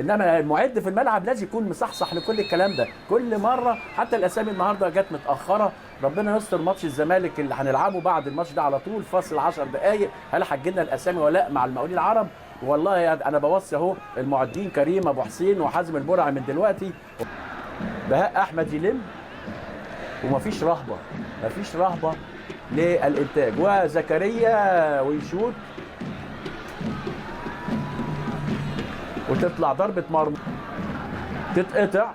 انما المعد في الملعب لازم يكون مصحصح لكل الكلام ده كل مره. حتى الاسامي النهارده جت متاخره، ربنا يستر. ماتش الزمالك اللي هنلعبه بعد الماتش ده على طول فاصل 10 دقائق، هل هتجيلنا الاسامي ولا لا مع المقاولين العرب؟ والله انا بوصي اهو المعدين كريم ابو حسين وحازم البرعي من دلوقتي. بهاء احمد يلم، ومفيش رهبه، مفيش رهبه للانتاج. وزكريا ويشوت وتطلع ضربه مرمى تتقطع،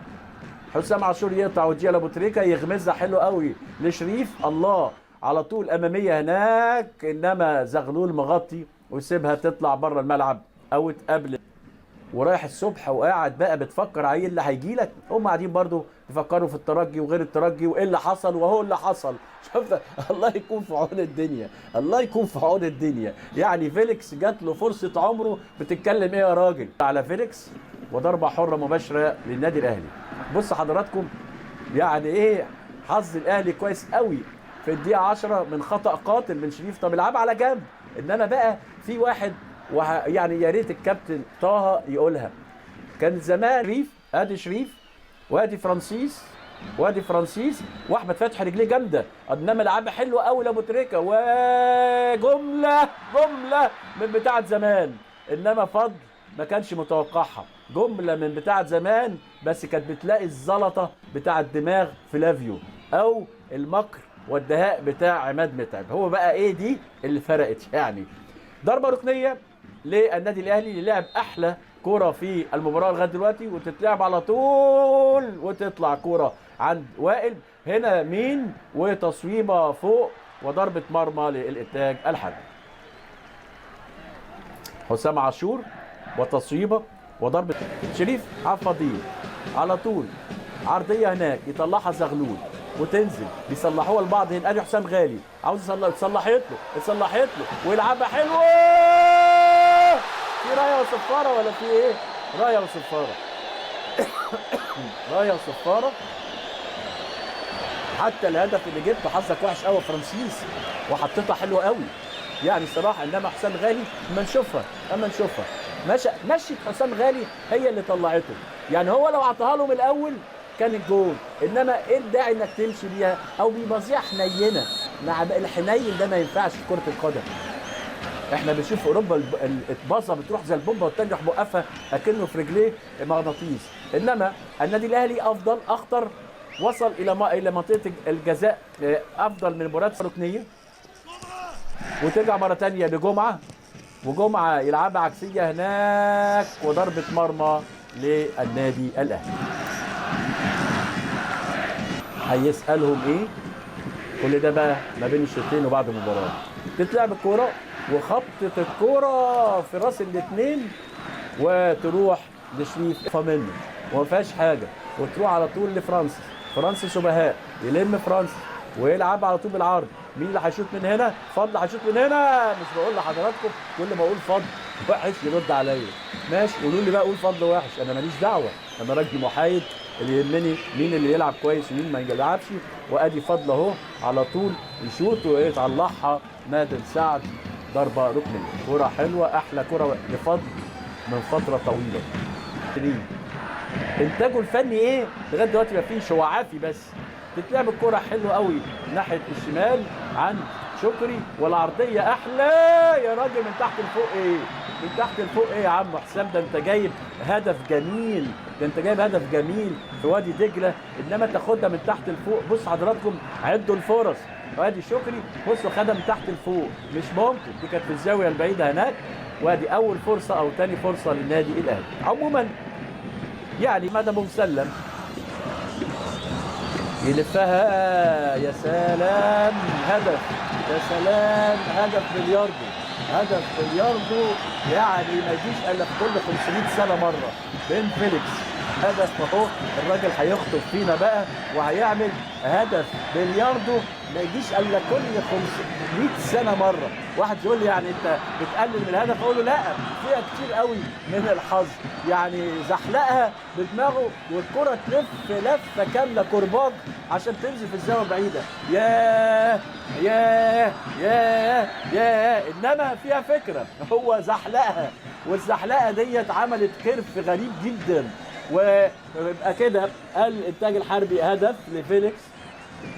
حسام عاشور يقطع وتجي لابو تريكه يغمزها حلو قوي لشريف، الله على طول اماميه هناك، انما زغلول مغطي ويسيبها تطلع بره الملعب او تقابل. ورايح الصبح وقاعد بقى بتفكر على ايه اللي هيجي لك. هم قاعدين برضو يفكروا في الترجي وغير الترجي وايه اللي حصل وهو اللي حصل. شفت؟ الله يكون في عون الدنيا، الله يكون في عون الدنيا. يعني فيليكس جات له فرصه عمره، بتتكلم ايه يا راجل على فيليكس؟ وضربه حره مباشره للنادي الاهلي. بص حضراتكم يعني ايه حظ الاهلي كويس قوي في الدقيقه 10 من خطا قاتل من شريف. طب العب على جنب، انما بقى في واحد يعني يا ريت الكابتن طه يقولها. كان زمان شريف، ادي شريف وادي فرانسيس وادي فرانسيس واحمد فتحي رجليه جامده، انما لعبها حلوه قوي لابو تريكه وجمله من بتاعه زمان، انما فضل ما كانش متوقعها. جمله من بتاعه زمان بس كانت بتلاقي الزلطه بتاعه دماغ فلافيو او المكر والدهاء بتاع عماد متعب. هو بقى ايه دي اللي فرقت يعني. ضربه ركنيه للنادي الاهلي اللي لعب احلى كوره في المباراه لغايه دلوقتي، وتتلعب على طول وتطلع كوره عند وائل هنا مين، وتصويبه فوق وضربه مرمى للانتاج الحربي. حسام عاشور وتصويبه وضربه شريف عبد الفضيل على طول، عرضيه هناك يطلعها زغلول وتنزل بيصلحوها لبعض. هنا ادي حسام غالي عاوز يصلح، اتصلحت له ويلعبها حلوه. في رايه وصفاره ولا في ايه؟ رايه وصفاره رايه وصفاره. حتى الهدف اللي جبته حظك وحش قوي فرانسيس، وحطيتها حلوه قوي يعني صراحه. انما حسام غالي اما نشوفها مشيت حسام غالي هي اللي طلعته. يعني هو لو عطاها له من الاول كان الجول، انما ايه الداعي انك تمشي بيها او بيبازيها حنينه. مع الحنين ده ما ينفعش في كره القدم. احنا بنشوف في اوروبا الباصه بتروح زي البومبه والتاني يروح موقفها اكنه في رجليه مغناطيس. انما النادي الاهلي افضل اخطر، وصل الى منطقه الجزاء افضل من مباراه ركنيه. وترجع مره ثانيه لجمعه، وجمعه يلعبها عكسيه هناك وضربه مرمى للنادي الاهلي. هيسالهم ايه؟ كل ده بقى ما بين الشوطين وبعد المباراه. تتلعب الكوره وخبطه الكوره في راس الاثنين وتروح لشريف منه وما فيهاش حاجه، وتروح على طول فرانسيس وبهاء يلم فرانسيس ويلعب على طول بالعرض. مين اللي هيشوط من هنا؟ فضل هيشوط من هنا. مش بقول لحضراتكم كل ما اقول فضل وحش يرد عليا، ماشي قولوا لي بقى اقول فضل وحش، انا ماليش دعوه، انا راجل محايد، اللي يهمني مين اللي يلعب كويس ومين ما يلعبش. وادي فضل اهو على طول يشوط ويطلعها نادر سعد ضربه ركنيه. كوره حلوه، احلى كوره لفضل من فتره طويله. انتاجه الفني ايه؟ لغايه دلوقتي ما فيش، هو عافي بس. تتلعب الكوره حلوه قوي ناحيه الشمال عند شكري، والعرضيه احلى يا راجل من تحت لفوق. ايه من تحت لفوق ايه يا عم حسام؟ ده انت جايب هدف جميل، في وادي دجله، انما تاخدها من تحت لفوق. بص حضراتكم عدوا الفرص، وادي شكري بصوا خدها من تحت لفوق، مش ممكن. دي كانت في الزاويه البعيده هناك، وادي اول فرصه او ثاني فرصه للنادي الاهلي. عموما يعني مدى مسلم يلفها، يا سلام هدف، يا سلام هدف بلياردو يعني ما يجيش الا في كل 500 سنه مره بين فيليكس هدف اهو. الراجل هيخطف فينا بقى وهيعمل هدف بلياردو ما يجيش الا كل 500 سنه مره. واحد يقول لي يعني انت بتقلل من الهدف، اقول له لا، فيها كتير قوي من الحظ. يعني زحلقها بدماغه والكره تلف لفه كامله كرباج عشان تنزل في الزاويه بعيده. ياه ياه ياه ياه، انما فيها فكره. هو زحلقها، والزحلقه ديت عملت كيرف غريب جدا. ويبقى كده الانتاج الحربي هدف لفيليكس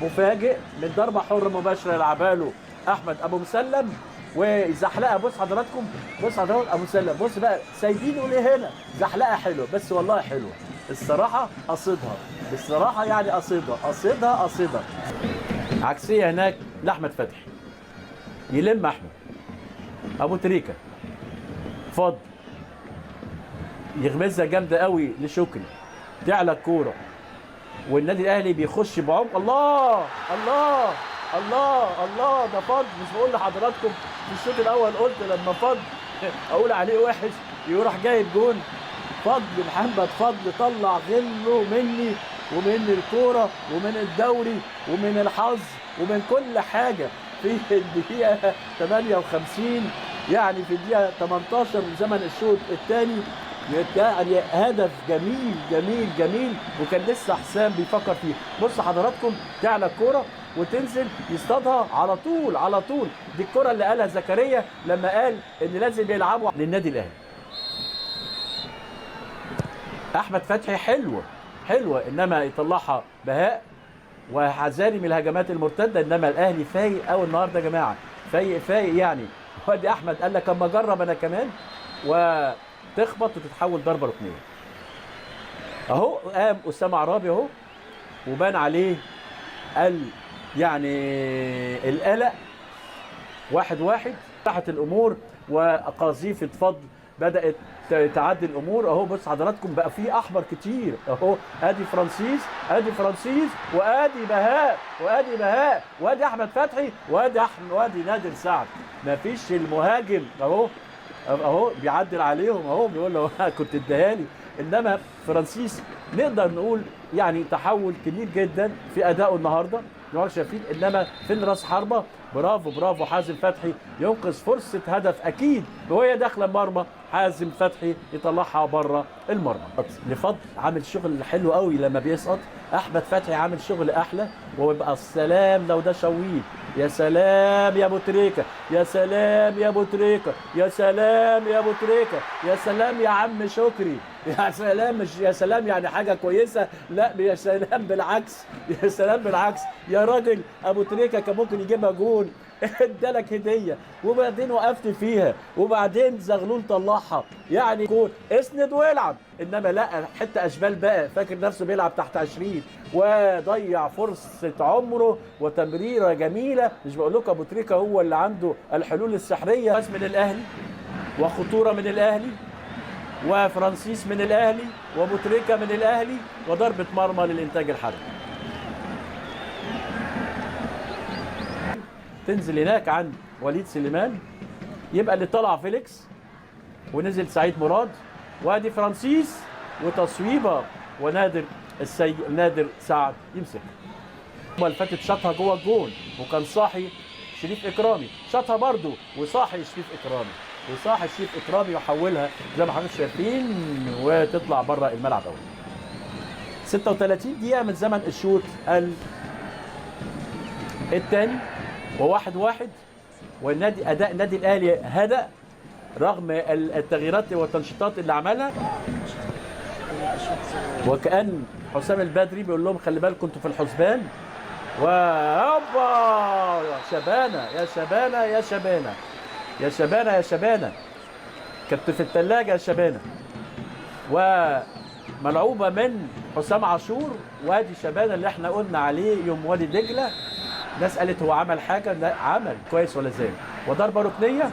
مفاجئ من ضربه حره مباشره يلعبها له احمد ابو مسلم وزحلقه. بص حضراتكم، بص حضراتكم ابو مسلم، بص بقى سايبينه ليه هنا. زحلقه حلوه، بس والله حلوه الصراحه، قصدها بالصراحه، يعني قصدها. عكسيه هناك لاحمد فتحي، يلم احمد ابو تريكه فضل، يغمزها جامده قوي لشكري، تعلى الكوره والنادي الاهلي بيخش بعمق. الله الله الله الله، ده فضل. مش بقول لحضراتكم في الشوط الاول قلت لما فضل اقول عليه وحش يروح جايب جون؟ فضل محمد فضل طلع غله مني ومن الكوره ومن الدوري ومن الحظ ومن كل حاجه في الدقيقه 58، يعني في الدقيقه 18 من زمن الشوط الثاني. يعني هدف جميل جميل جميل، وكان لسه حسام بيفكر فيه. بص حضراتكم، تعلى الكوره وتنزل يصطادها على طول على طول. دي الكوره اللي قالها زكريا لما قال ان لازم يلعبوا للنادي الاهلي. احمد فتحي حلوه انما يطلعها بهاء وحذاري من الهجمات المرتده. انما الاهلي فايق قوي النهارده يا جماعه، فايق يعني. وادي احمد قال لك اما اجرب انا كمان، وتخبط وتتحول ضربه ركنيه. اهو قام اسامه عرابي اهو وبان عليه يعني القلق. 1-1 فتحت الامور، وقذيفه فضل بدات تعدي الامور. اهو بص حضراتكم بقى في احمر كتير اهو. ادي فرانسيس وادي بهاء وادي احمد فتحي وادي نادر سعد. مفيش المهاجم اهو بيعدل عليهم اهو، بيقول له كنت اديهالي. انما فرانسيس نقدر نقول يعني تحول كبير جدا في ادائه النهارده، شايفين. انما فين راس حربه؟ برافو حازم فتحي ينقذ فرصه هدف اكيد وهي داخله المرمى. حازم فتحي يطلعها بره المرمى. لفضل عامل شغل حلو قوي لما بيسقط. احمد فتحي عامل شغل احلى، ويبقى السلام لو ده شويت. يا سلام يا ابو تريكه، يا سلام يا ابو تريكه، يا سلام يا ابو تريكه، يا سلام يا عم شكري، يا سلام. مش يا سلام يعني حاجه كويسه، لا يا سلام بالعكس، يا سلام بالعكس. يا راجل ابو تريكه كان ممكن يجيبها جون، ادالك هديه وبعدين وقفت فيها وبعدين زغلول طلعها، يعني جون اسند والعب. انما لا، حته اشبال بقى فاكر نفسه بيلعب تحت 20 وضيع فرصه عمره وتمريره جميله. مش بقول لكم ابو تريكه هو اللي عنده الحلول السحريه. بس من الاهلي وخطوره من الاهلي وفرانسيس من الاهلي وابو تريكه من الاهلي وضربه مرمى للانتاج الحربي. تنزل هناك عند وليد سليمان، يبقى اللي طلع فيليكس ونزل سعيد مراد، وادي فرانسيس وتصويبه ونادر نادر سعد يمسك. اللي فاتت شاطها جوه الجون وكان صاحي شريف اكرامي، شاطها برده وصاحي شريف اكرامي وحولها زي ما حضراتكم شايفين وتطلع بره الملعب. اول 36 دقيقه من زمن الشوط الثاني و1-1، والنادي اداء النادي الاهلي هدأ رغم التغييرات والتنشيطات اللي عملها. وكأن حسام البدري بيقول لهم خلي بالكم انتوا في الحسبان. وهوبا يا شبانه كنت في الثلاجه يا شبانه. وملعوبه من حسام عاشور، وادي شبانه اللي احنا قلنا عليه يوم وادي دجله. ناس قالت هو عمل حاجه، لا عمل كويس ولا زال. وضربه ركنيه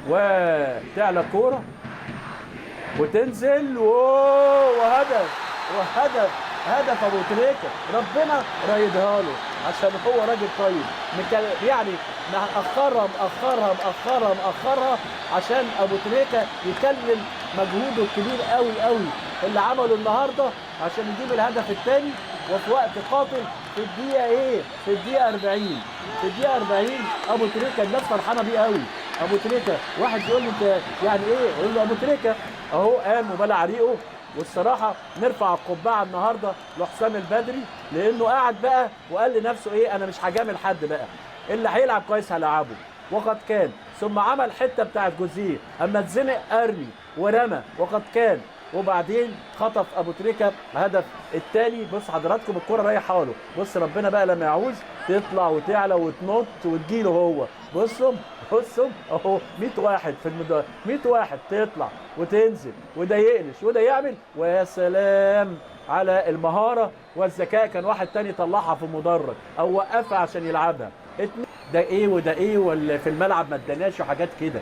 وتعلى كوره وتنزل هدف ابو تريكه. ربنا رايدها له عشان هو راجل طيب، يعني مأخرها عشان ابو تريكه يكلل مجهوده الكبير قوي اللي عمله النهارده عشان يجيب الهدف الثاني، وفي وقت قاتل في الدقيقه ايه؟ في الدقيقه 40. في الدقيقه 40 ابو تريكه الناس فرحانه بيه قوي. ابو تريكه واحد يقول له انت يعني ايه؟ يقول له ابو تريكه اهو قام وبلع ريقه. والصراحه نرفع القبعه النهارده لحسام البدري، لانه قعد بقى وقال لنفسه ايه؟ انا مش هجامل حد بقى، اللي هيلعب كويس هلعبه. وقد كان، ثم عمل حته بتاعت جوزيه اما اتزنق ارمي ورمى، وقد كان. وبعدين خطف ابو تريكه هدف الثاني. بص حضراتكم الكره رايحه له، بص ربنا بقى لما يعوز تطلع وتعلى وتنط وتجيله هو. بصوا اهو 100 واحد في 100 واحد تطلع وتنزل، وده يقلش وده يعمل، ويا سلام على المهاره والذكاء. كان واحد تاني طلعها في مدرج او وقفها عشان يلعبها. ده ايه وده ايه، ولا في الملعب ما اداناش وحاجات كده.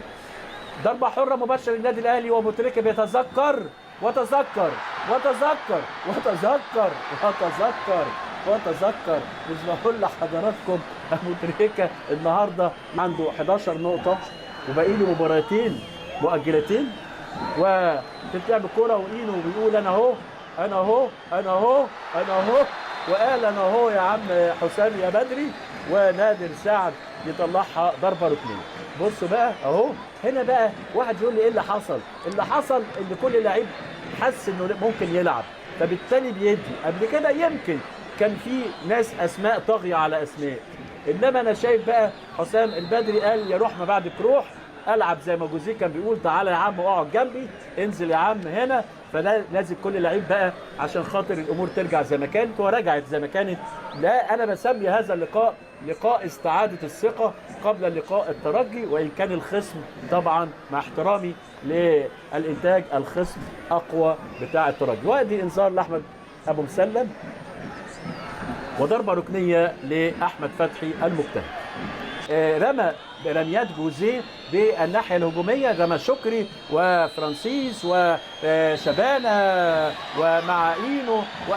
ضربه حره مباشره للنادي الاهلي، وابو تريكه بيتذكر وتذكر وتذكر وتذكر وتذكر وتذكر. مش بقول لحضراتكم ابو تريكه النهارده عنده 11 نقطه وباقي له مباراتين مؤجلتين، وتتلعب الكوره واينو بيقول انا اهو انا اهو انا اهو انا اهو، وقال انا اهو يا عم حسام يا بدري، ونادر سعد يطلعها ضربه ركنيه. بصوا بقى اهو. هنا بقى واحد يقول لي ايه اللي حصل؟ اللي حصل ان كل لعيب حس انه ممكن يلعب، فبالتالي بيدي. قبل كده يمكن كان في ناس اسماء طاغيه على اسماء، انما انا شايف بقى حسام البدري قال يا روح ما بعدك روح، العب زي ما جوزيه كان بيقول تعالى يا عم اقعد جنبي، انزل يا عم هنا. فده لازم كل لعيب بقى عشان خاطر الامور ترجع زي ما كانت، ورجعت زي ما كانت. لا انا بسمي هذا اللقاء لقاء استعاده الثقه قبل اللقاء الترجي، وان كان الخصم طبعا مع احترامي للانتاج الخصم اقوى بتاع الترجي. وادي انذار لاحمد ابو مسلم، وضربه ركنيه لاحمد فتحي المجتهد. رمى رميات جوزيه بالناحيه الهجوميه، رمى شكري وفرانسيس وشبانه ومع اينو